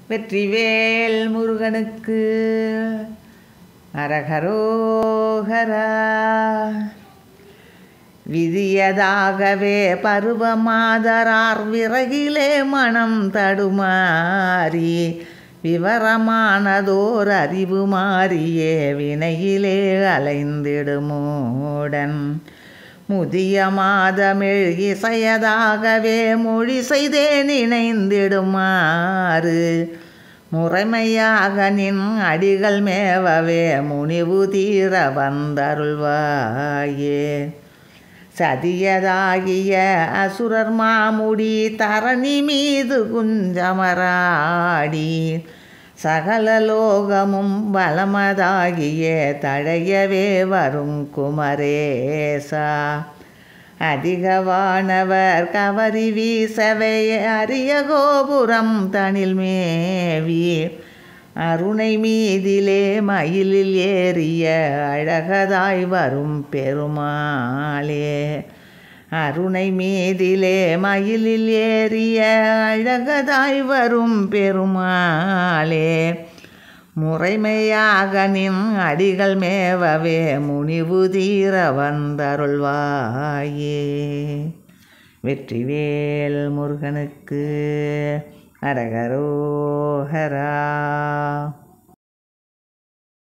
வெற்றிவேல் முருகனுக்கு அரகரோகரா. விதியதாகவே பருவமாதரார் விறகிலே மனம் தடுமாறி விவரமானதோர் அறிவு மாறியே வினையிலே அலைந்திடுமோடன் முதிய மாதமிழ் இசையதாகவே மொழி செய்தே நினைந்திடுமாறு முறைமையாக நின் அடிகள் மேவவே முனிவு தீர வந்தருள்வாயே. சதியதாகிய அசுரர் மாமுடி தரணி மீது குஞ்சமராடி சகல லோகமும் பலமதாகிய தழையவே வரும் குமரேசா. அதிகவானவர் கவரி வீசவே அரிய கோபுரம் தனில் மேவி அருணை மீதிலே மயிலில் ஏறிய அழகதாய் வரும் பெருமாளே. அருணை மீதிலே மயிலில் ஏறிய அழகதாய் வரும் பெருமாளே. முறைமையாக நின் அடிகள் மேவவே முனிவு தீர வந்தருள்வாயே. வெற்றிவேல் முருகனுக்கு அரகரோகரா.